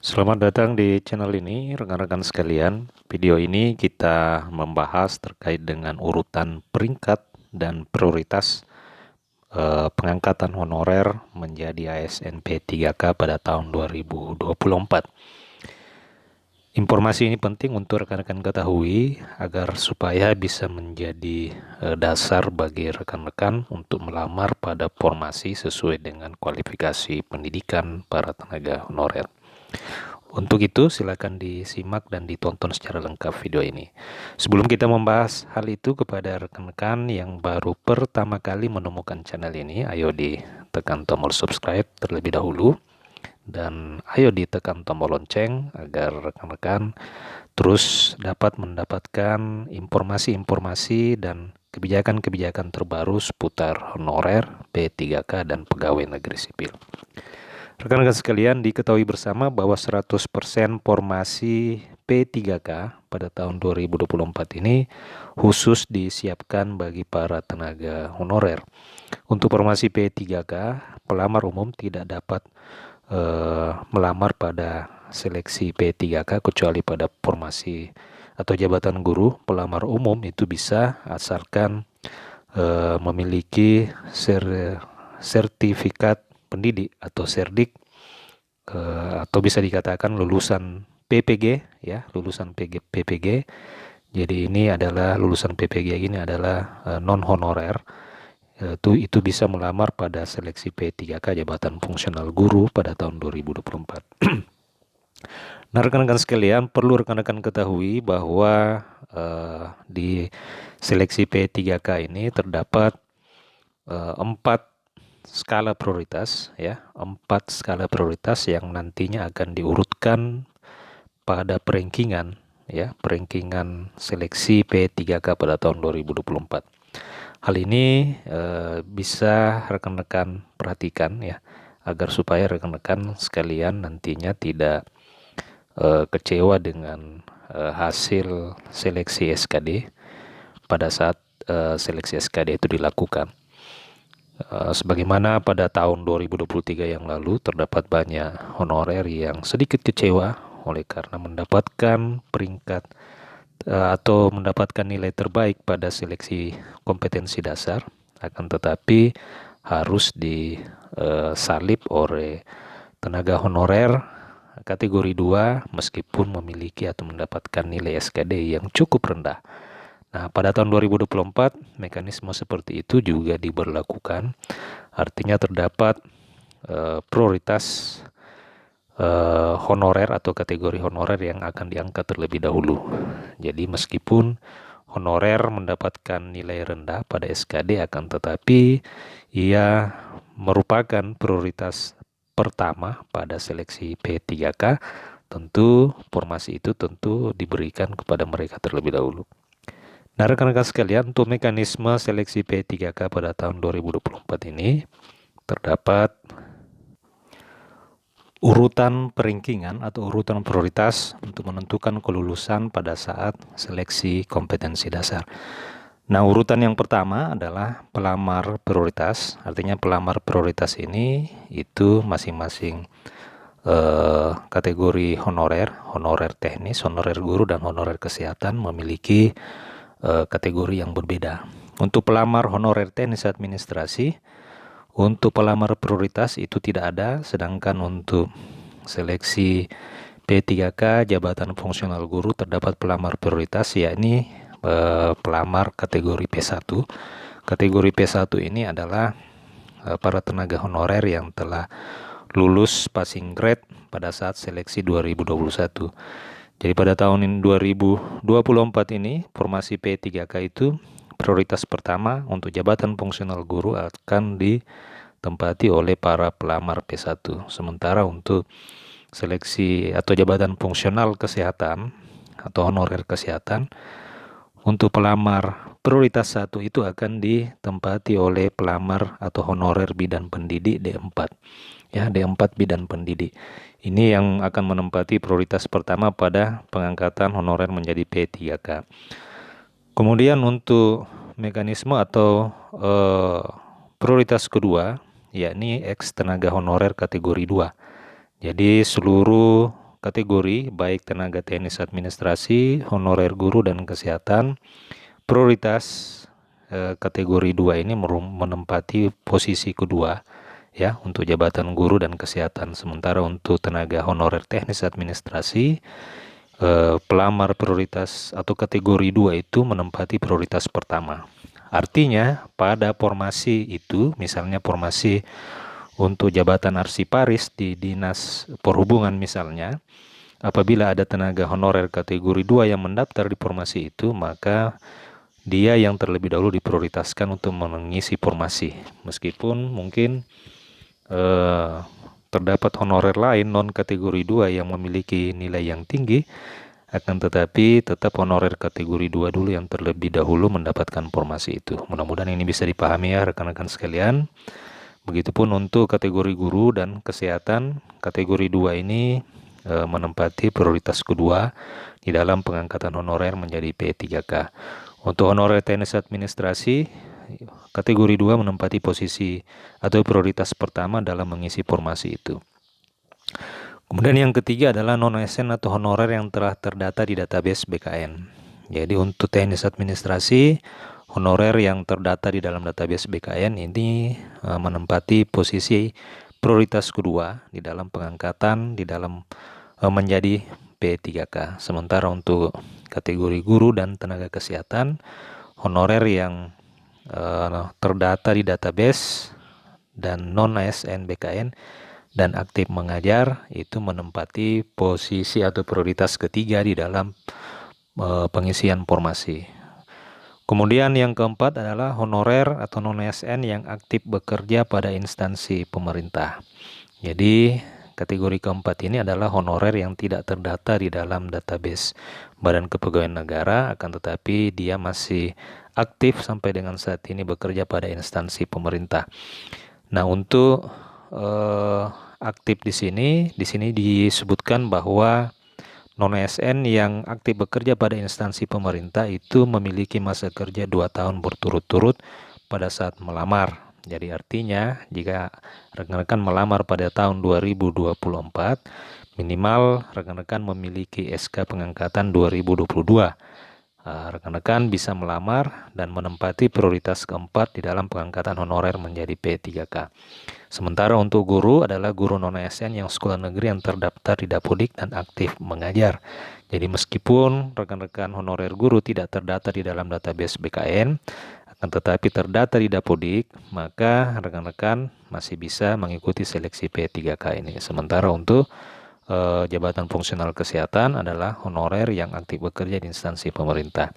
Selamat datang di channel ini, rekan-rekan sekalian. Video ini kita membahas terkait dengan urutan peringkat dan prioritas pengangkatan honorer menjadi ASN P3K pada tahun 2024. Informasi ini penting untuk rekan-rekan ketahui agar supaya bisa menjadi dasar bagi rekan-rekan untuk melamar pada formasi sesuai dengan kualifikasi pendidikan para tenaga honorer. Untuk itu, silakan disimak dan ditonton secara lengkap video ini. Sebelum kita membahas hal itu kepada rekan-rekan yang baru pertama kali menemukan channel ini, ayo ditekan tombol subscribe terlebih dahulu. Dan ayo ditekan tombol lonceng agar rekan-rekan terus dapat mendapatkan informasi-informasi dan kebijakan-kebijakan terbaru seputar honorer, P3K, dan pegawai negeri sipil. Rekan-rekan sekalian, diketahui bersama bahwa 100% formasi P3K pada tahun 2024 ini khusus disiapkan bagi para tenaga honorer. Untuk formasi P3K, pelamar umum tidak dapat melamar pada seleksi P3K kecuali pada formasi atau jabatan guru. Pelamar umum itu bisa asalkan memiliki sertifikat pendidik atau serdik, atau bisa dikatakan lulusan PPG, ya, lulusan PPG. Jadi ini adalah lulusan PPG ini adalah non honorer. Itu bisa melamar pada seleksi P3K jabatan fungsional guru pada tahun 2024. Nah, rekan-rekan sekalian, perlu rekan-rekan ketahui bahwa di seleksi P3K ini terdapat 4 skala prioritas, ya, 4 skala prioritas yang nantinya akan diurutkan pada perankingan, ya, perankingan seleksi P3K pada tahun 2024. Hal ini bisa rekan-rekan perhatikan, ya, agar supaya rekan-rekan sekalian nantinya tidak kecewa dengan hasil seleksi SKD pada saat seleksi SKD itu dilakukan. Sebagaimana pada tahun 2023 yang lalu terdapat banyak honorer yang sedikit kecewa oleh karena mendapatkan peringkat atau mendapatkan nilai terbaik pada seleksi kompetensi dasar, akan tetapi harus disalib oleh tenaga honorer kategori 2 meskipun memiliki atau mendapatkan nilai SKD yang cukup rendah. Nah, pada tahun 2024 mekanisme seperti itu juga diberlakukan. Artinya terdapat prioritas honorer atau kategori honorer yang akan diangkat terlebih dahulu. Jadi meskipun honorer mendapatkan nilai rendah pada SKD, akan tetapi ia merupakan prioritas pertama pada seleksi P3K, tentu formasi itu tentu diberikan kepada mereka terlebih dahulu. Nah, rekan-rekan sekalian, untuk mekanisme seleksi P3K pada tahun 2024 ini terdapat urutan perankingan atau urutan prioritas untuk menentukan kelulusan pada saat seleksi kompetensi dasar. Nah, urutan yang pertama adalah pelamar prioritas. Artinya pelamar prioritas ini itu masing-masing kategori honorer, honorer teknis, honorer guru, dan honorer kesehatan memiliki kategori yang berbeda. Untuk pelamar honorer teknis administrasi, untuk pelamar prioritas itu tidak ada, sedangkan untuk seleksi P3K jabatan fungsional guru terdapat pelamar prioritas, yakni pelamar kategori P1. Kategori P1 ini adalah para tenaga honorer yang telah lulus passing grade pada saat seleksi 2021. Jadi pada tahun 2024 ini formasi P3K itu prioritas pertama untuk jabatan fungsional guru akan ditempati oleh para pelamar P1. Sementara untuk seleksi atau jabatan fungsional kesehatan atau honorer kesehatan, untuk pelamar prioritas 1 itu akan ditempati oleh pelamar atau honorer bidan pendidik D4. Ya, D4 bidan pendidik. Ini yang akan menempati prioritas pertama pada pengangkatan honorer menjadi P3K. Kemudian untuk mekanisme atau prioritas kedua, yakni ex tenaga honorer kategori 2. Jadi seluruh kategori baik tenaga teknis administrasi, honorer guru dan kesehatan, prioritas kategori 2 ini menempati posisi kedua ya untuk jabatan guru dan kesehatan. Sementara untuk tenaga honorer teknis administrasi, pelamar prioritas atau kategori 2 itu menempati prioritas pertama. Artinya pada formasi itu, misalnya formasi untuk jabatan arsiparis di Dinas Perhubungan misalnya, apabila ada tenaga honorer kategori 2 yang mendaftar di formasi itu, maka dia yang terlebih dahulu diprioritaskan untuk mengisi formasi. Meskipun mungkin terdapat honorer lain non kategori 2 yang memiliki nilai yang tinggi, akan tetapi tetap honorer kategori 2 dulu yang terlebih dahulu mendapatkan formasi itu. Mudah-mudahan ini bisa dipahami ya rekan-rekan sekalian. Begitupun untuk kategori guru dan kesehatan, kategori 2 ini menempati prioritas kedua di dalam pengangkatan honorer menjadi P3K. Untuk honorer teknis administrasi, kategori 2 menempati posisi atau prioritas pertama dalam mengisi formasi itu. Kemudian yang ketiga adalah non-ASN atau honorer yang telah terdata di database BKN. Jadi untuk teknis administrasi, honorer yang terdata di dalam database BKN ini menempati posisi prioritas kedua di dalam pengangkatan di dalam menjadi P3K. Sementara untuk kategori guru dan tenaga kesehatan, honorer yang terdata di database dan non-ASN BKN dan aktif mengajar itu menempati posisi atau prioritas ketiga di dalam pengisian formasi. Kemudian yang keempat adalah honorer atau non-ASN yang aktif bekerja pada instansi pemerintah. Jadi kategori keempat ini adalah honorer yang tidak terdata di dalam database Badan Kepegawaian Negara, akan tetapi dia masih aktif sampai dengan saat ini bekerja pada instansi pemerintah. Nah, untuk aktif di sini disebutkan bahwa non-ASN yang aktif bekerja pada instansi pemerintah itu memiliki masa kerja 2 tahun berturut-turut pada saat melamar. Jadi artinya jika rekan-rekan melamar pada tahun 2024, minimal rekan-rekan memiliki SK pengangkatan 2022. Rekan-rekan bisa melamar dan menempati prioritas keempat di dalam pengangkatan honorer menjadi P3K. Sementara untuk guru adalah guru non-ASN yang sekolah negeri yang terdaftar di Dapodik dan aktif mengajar. Jadi meskipun rekan-rekan honorer guru tidak terdata di dalam database BKN, akan tetapi terdata di Dapodik, maka rekan-rekan masih bisa mengikuti seleksi P3K ini. Sementara untuk jabatan fungsional kesehatan adalah honorer yang aktif bekerja di instansi pemerintah.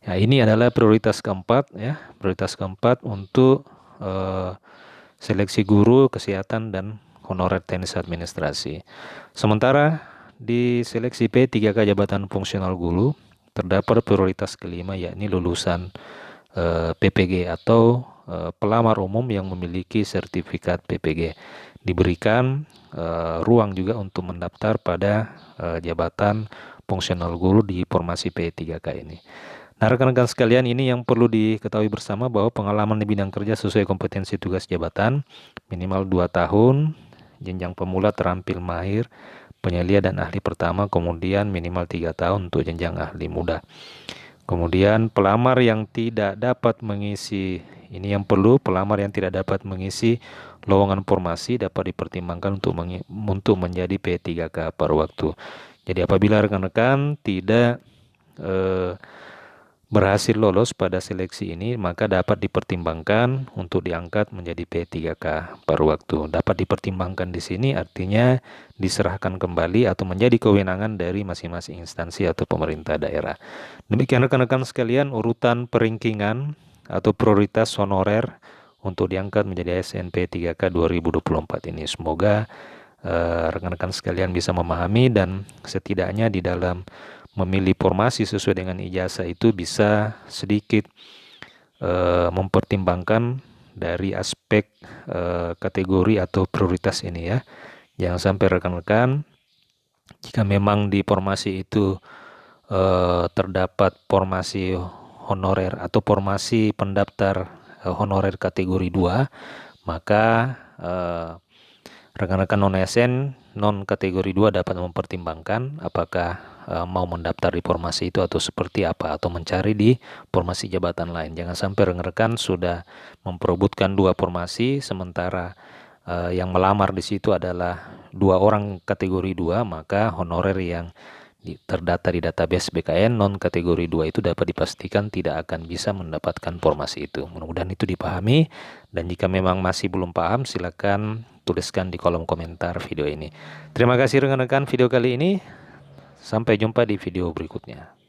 Ya, ini adalah prioritas keempat ya, prioritas keempat untuk seleksi guru, kesehatan, dan honorer teknis administrasi. Sementara di seleksi P3K jabatan fungsional guru terdapat prioritas kelima yakni lulusan PPG atau pelamar umum yang memiliki sertifikat PPG. Diberikan ruang juga untuk mendaftar pada jabatan fungsional guru di formasi P3K ini. Nah, rekan-rekan sekalian, ini yang perlu diketahui bersama bahwa pengalaman di bidang kerja sesuai kompetensi tugas jabatan minimal 2 tahun, jenjang pemula terampil mahir, penyelia dan ahli pertama, kemudian minimal 3 tahun untuk jenjang ahli muda. Kemudian pelamar yang tidak dapat mengisi, ini yang perlu, pelamar yang tidak dapat mengisi lowongan formasi dapat dipertimbangkan untuk menjadi P3K per waktu. Jadi apabila rekan-rekan tidak berhasil lolos pada seleksi ini, maka dapat dipertimbangkan untuk diangkat menjadi P3K per waktu. Dapat dipertimbangkan di sini artinya diserahkan kembali atau menjadi kewenangan dari masing-masing instansi atau pemerintah daerah. Demikian rekan-rekan sekalian urutan peringkingan atau prioritas honorer untuk diangkat menjadi ASN P3K 2024 ini. Semoga rekan-rekan sekalian bisa memahami dan setidaknya di dalam memilih formasi sesuai dengan ijazah itu bisa sedikit mempertimbangkan dari aspek kategori atau prioritas ini ya. Jangan sampai rekan-rekan jika memang di formasi itu terdapat formasi honorer atau formasi pendaftar honorer kategori 2, maka rekan-rekan non-ASN non kategori 2 dapat mempertimbangkan apakah mau mendaftar di formasi itu atau seperti apa, atau mencari di formasi jabatan lain. Jangan sampai rekan-rekan sudah memperebutkan 2 formasi sementara yang melamar di situ adalah 2 orang kategori 2, maka honorer yang terdata di database BKN non kategori 2 itu dapat dipastikan tidak akan bisa mendapatkan formasi itu. Mudah-mudahan itu dipahami, dan jika memang masih belum paham silakan tuliskan di kolom komentar video ini. Terima kasih rekan-rekan video kali ini. Sampai jumpa di video berikutnya.